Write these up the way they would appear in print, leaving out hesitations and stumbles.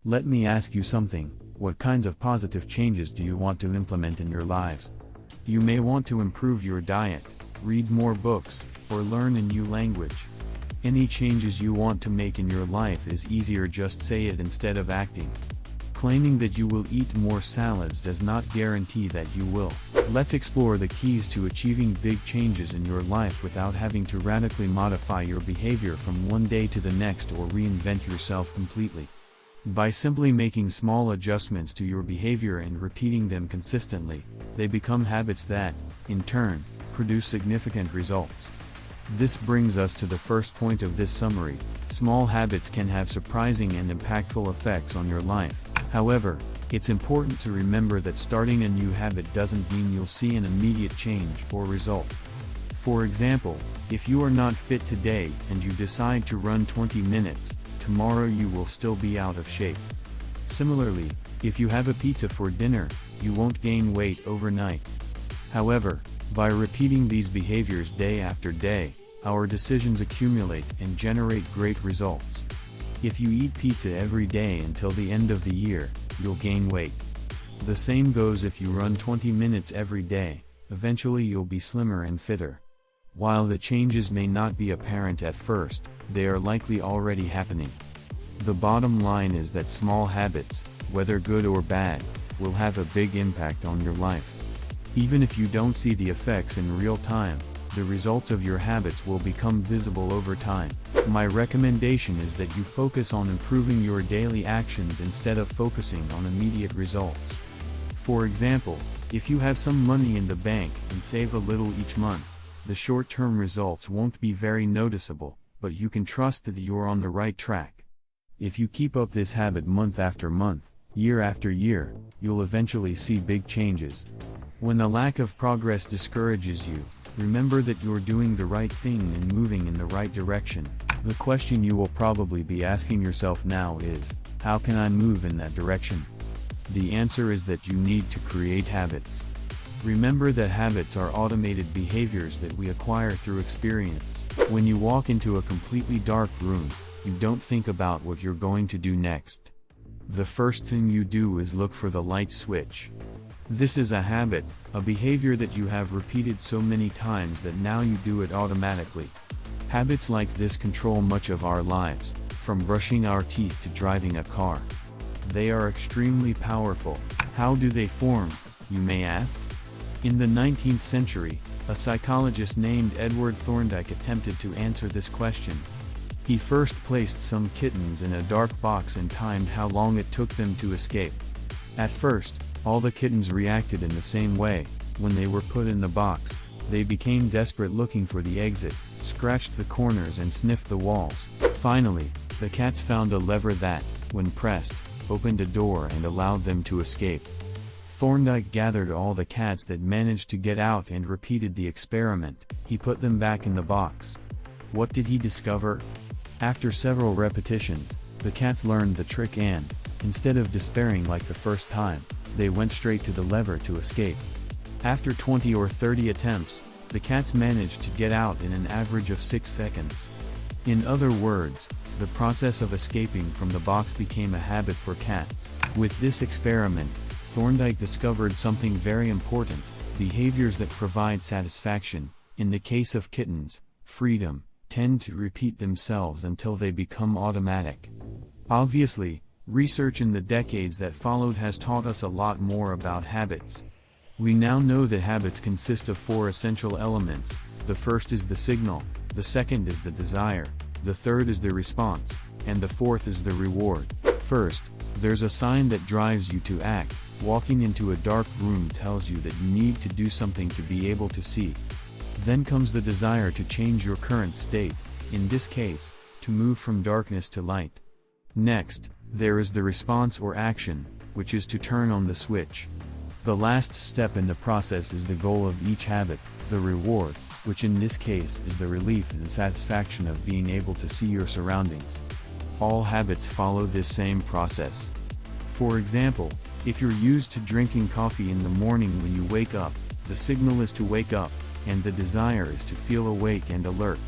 Let me ask you something: what kinds of positive changes do you want to implement in your lives? You may want to improve your diet, read more books, or learn a new language. Any changes you want to make in your life is easier, just say it instead of acting. Claiming that you will eat more salads does not guarantee that you will. Let's explore the keys to achieving big changes in your life without having to radically modify your behavior from one day to the next or reinvent yourself completely. By simply making small adjustments to your behavior and repeating them consistently, they become habits that, in turn, produce significant results. This brings us to the first point of this summary: small habits can have surprising and impactful effects on your life. However, it's important to remember that starting a new habit doesn't mean you'll see an immediate change or result. For example, if you are not fit today and you decide to run 20 minutes, tomorrow you will still be out of shape. Similarly, if you have a pizza for dinner, you won't gain weight overnight. However, by repeating these behaviors day after day, our decisions accumulate and generate great results. If you eat pizza every day until the end of the year, you'll gain weight. The same goes if you run 20 minutes every day, eventually you'll be slimmer and fitter. While the changes may not be apparent at first, they are likely already happening. The bottom line is that small habits, whether good or bad, will have a big impact on your life. Even if you don't see the effects in real time, the results of your habits will become visible over time. My recommendation is that you focus on improving your daily actions instead of focusing on immediate results. For example, if you have some money in the bank and save a little each month, the short-term results won't be very noticeable, but you can trust that you're on the right track. If you keep up this habit month after month, year after year, you'll eventually see big changes. When a lack of progress discourages you, remember that you're doing the right thing and moving in the right direction. The question you will probably be asking yourself now is, how can I move in that direction? The answer is that you need to create habits. Remember that habits are automated behaviors that we acquire through experience. When you walk into a completely dark room, you don't think about what you're going to do next. The first thing you do is look for the light switch. This is a habit, a behavior that you have repeated so many times that now you do it automatically. Habits like this control much of our lives, from brushing our teeth to driving a car. They are extremely powerful. How do they form, you may ask? In the 19th century, a psychologist named Edward Thorndike attempted to answer this question. He first placed some kittens in a dark box and timed how long it took them to escape. At first, all the kittens reacted in the same way. When they were put in the box, they became desperate, looking for the exit, scratched the corners and sniffed the walls. Finally, the cats found a lever that, when pressed, opened a door and allowed them to escape. Thorndike gathered all the cats that managed to get out and repeated the experiment. He put them back in the box. What did he discover? After several repetitions, the cats learned the trick and, instead of despairing like the first time, they went straight to the lever to escape. After 20 or 30 attempts, the cats managed to get out in an average of 6 seconds. In other words, the process of escaping from the box became a habit for cats. With this experiment, Thorndike discovered something very important: behaviors that provide satisfaction, in the case of kittens, freedom, tend to repeat themselves until they become automatic. Obviously, research in the decades that followed has taught us a lot more about habits. We now know that habits consist of 4 essential elements. The first is the signal, the second is the desire, the third is the response, and the fourth is the reward. First, there's a sign that drives you to act. Walking into a dark room tells you that you need to do something to be able to see. Then comes the desire to change your current state, in this case, to move from darkness to light. Next, there is the response or action, which is to turn on the switch. The last step in the process is the goal of each habit, the reward, which in this case is the relief and satisfaction of being able to see your surroundings. All habits follow this same process. For example, if you're used to drinking coffee in the morning when you wake up, the signal is to wake up, and the desire is to feel awake and alert.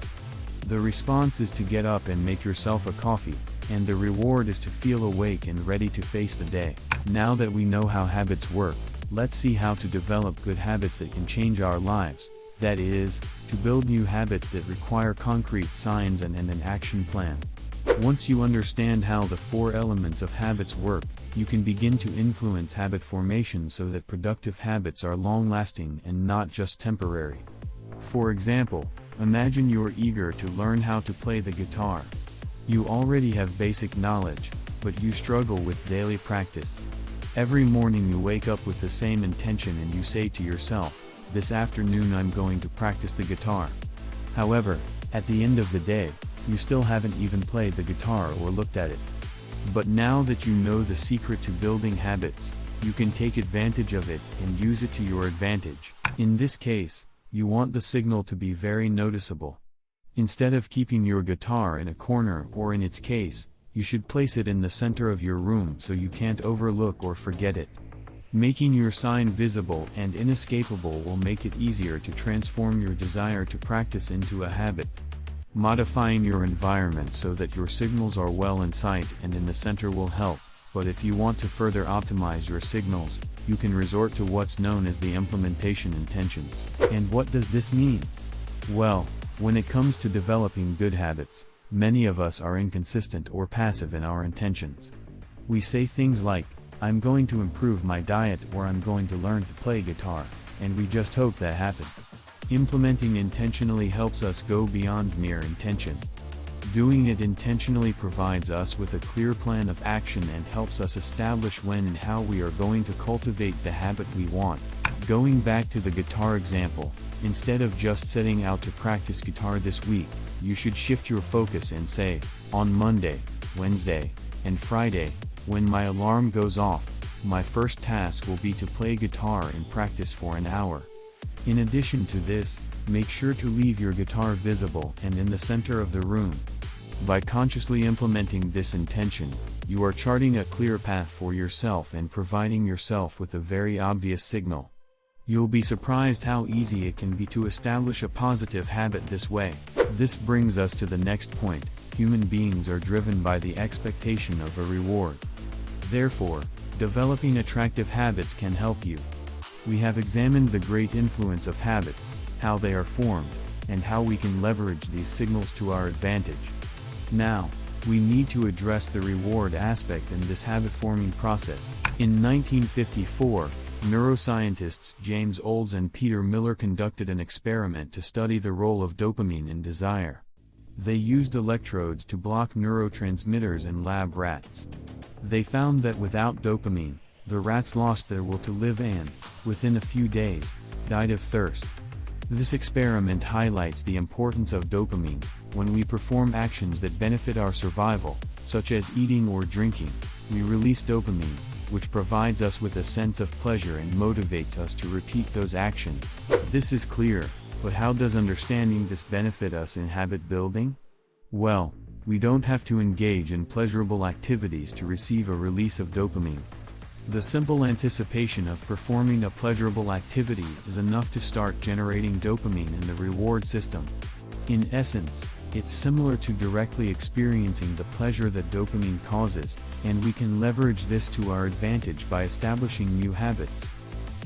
The response is to get up and make yourself a coffee, and the reward is to feel awake and ready to face the day. Now that we know how habits work, let's see how to develop good habits that can change our lives. That is, to build new habits that require concrete signs and an action plan. Once you understand how the 4 elements of habits work, you can begin to influence habit formation so that productive habits are long-lasting and not just temporary. For example, imagine you're eager to learn how to play the guitar. You already have basic knowledge, but you struggle with daily practice. Every morning you wake up with the same intention and you say to yourself, "This afternoon I'm going to practice the guitar." However, at the end of the day, you still haven't even played the guitar or looked at it. But now that you know the secret to building habits, you can take advantage of it and use it to your advantage. In this case, you want the signal to be very noticeable. Instead of keeping your guitar in a corner or in its case, you should place it in the center of your room so you can't overlook or forget it. Making your sign visible and inescapable will make it easier to transform your desire to practice into a habit. Modifying your environment so that your signals are well in sight and in the center will help, but if you want to further optimize your signals, you can resort to what's known as the implementation intentions. And what does this mean? Well, when it comes to developing good habits, many of us are inconsistent or passive in our intentions. We say things like, "I'm going to improve my diet," or "I'm going to learn to play guitar," and we just hope that happens. Implementing intentionally helps us go beyond mere intention. Doing it intentionally provides us with a clear plan of action and helps us establish when and how we are going to cultivate the habit we want. Going back to the guitar example, instead of just setting out to practice guitar this week, you should shift your focus and say, "On Monday, Wednesday, and Friday, when my alarm goes off, my first task will be to play guitar and practice for an hour." In addition to this, make sure to leave your guitar visible and in the center of the room. By consciously implementing this intention, you are charting a clear path for yourself and providing yourself with a very obvious signal. You'll be surprised how easy it can be to establish a positive habit this way. This brings us to the next point: human beings are driven by the expectation of a reward. Therefore, developing attractive habits can help you. We have examined the great influence of habits, how they are formed, and how we can leverage these signals to our advantage. Now, we need to address the reward aspect in this habit-forming process. In 1954, neuroscientists James Olds and Peter Miller conducted an experiment to study the role of dopamine in desire. They used electrodes to block neurotransmitters in lab rats. They found that without dopamine, the rats lost their will to live and, within a few days, died of thirst. This experiment highlights the importance of dopamine. When we perform actions that benefit our survival, such as eating or drinking, we release dopamine, which provides us with a sense of pleasure and motivates us to repeat those actions. This is clear, but how does understanding this benefit us in habit building? Well, we don't have to engage in pleasurable activities to receive a release of dopamine. The simple anticipation of performing a pleasurable activity is enough to start generating dopamine in the reward system. In essence, it's similar to directly experiencing the pleasure that dopamine causes, and we can leverage this to our advantage by establishing new habits.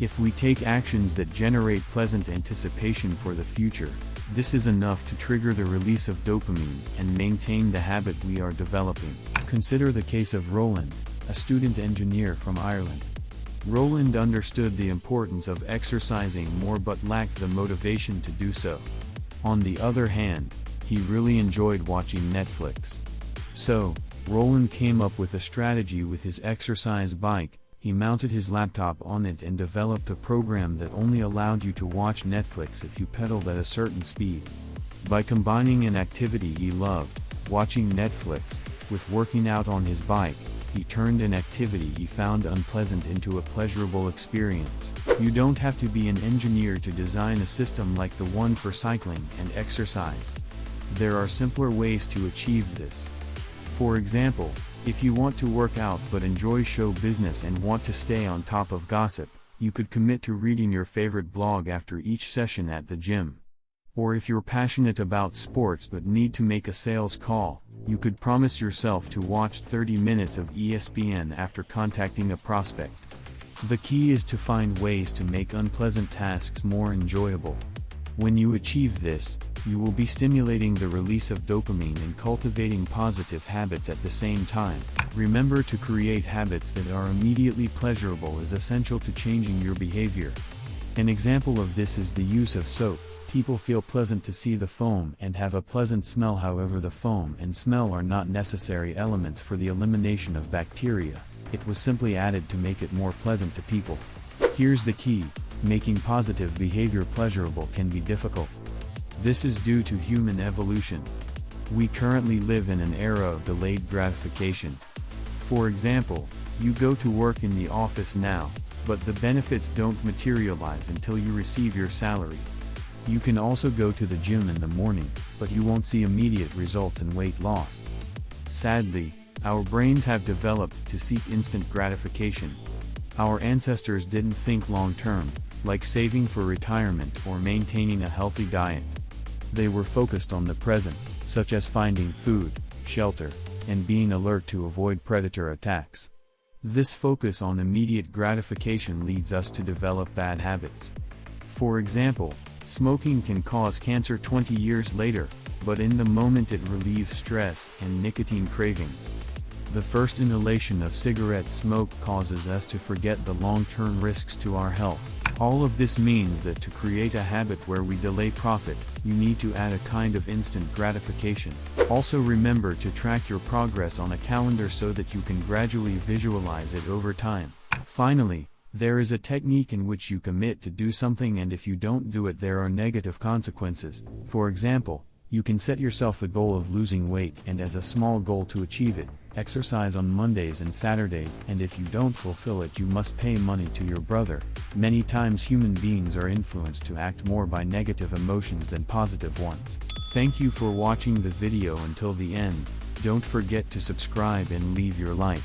If we take actions that generate pleasant anticipation for the future, this is enough to trigger the release of dopamine and maintain the habit we are developing. Consider the case of Roland, a student engineer from Ireland. Roland understood the importance of exercising more but lacked the motivation to do so. On the other hand, he really enjoyed watching Netflix. So, Roland came up with a strategy with his exercise bike. He mounted his laptop on it and developed a program that only allowed you to watch Netflix if you pedaled at a certain speed. By combining an activity he loved, watching Netflix, with working out on his bike, he turned an activity he found unpleasant into a pleasurable experience. You don't have to be an engineer to design a system like the one for cycling and exercise. There are simpler ways to achieve this. For example, if you want to work out but enjoy show business and want to stay on top of gossip, you could commit to reading your favorite blog after each session at the gym. Or if you're passionate about sports but need to make a sales call, you could promise yourself to watch 30 minutes of ESPN after contacting a prospect. The key is to find ways to make unpleasant tasks more enjoyable. When you achieve this, you will be stimulating the release of dopamine and cultivating positive habits at the same time. Remember, to create habits that are immediately pleasurable is essential to changing your behavior. An example of this is the use of soap. People feel pleasant to see the foam and have a pleasant smell. However, the foam and smell are not necessary elements for the elimination of bacteria. It was simply added to make it more pleasant to people. Here's the key: making positive behavior pleasurable can be difficult. This is due to human evolution. We currently live in an era of delayed gratification. For example, you go to work in the office now, but the benefits don't materialize until you receive your salary. You can also go to the gym in the morning, but you won't see immediate results in weight loss. Sadly, our brains have developed to seek instant gratification. Our ancestors didn't think long-term, like saving for retirement or maintaining a healthy diet. They were focused on the present, such as finding food, shelter, and being alert to avoid predator attacks. This focus on immediate gratification leads us to develop bad habits. For example, smoking can cause cancer 20 years later, but in the moment it relieves stress and nicotine cravings. The first inhalation of cigarette smoke causes us to forget the long-term risks to our health. All of this means that to create a habit where we delay profit, you need to add a kind of instant gratification. Also remember to track your progress on a calendar so that you can gradually visualize it over time. Finally, there is a technique in which you commit to do something, and if you don't do it, there are negative consequences. For example, you can set yourself the goal of losing weight, and as a small goal to achieve it, exercise on Mondays and Saturdays, and if you don't fulfill it, you must pay money to your brother. Many times human beings are influenced to act more by negative emotions than positive ones. Thank you for watching the video until the end. Don't forget to subscribe and leave your like.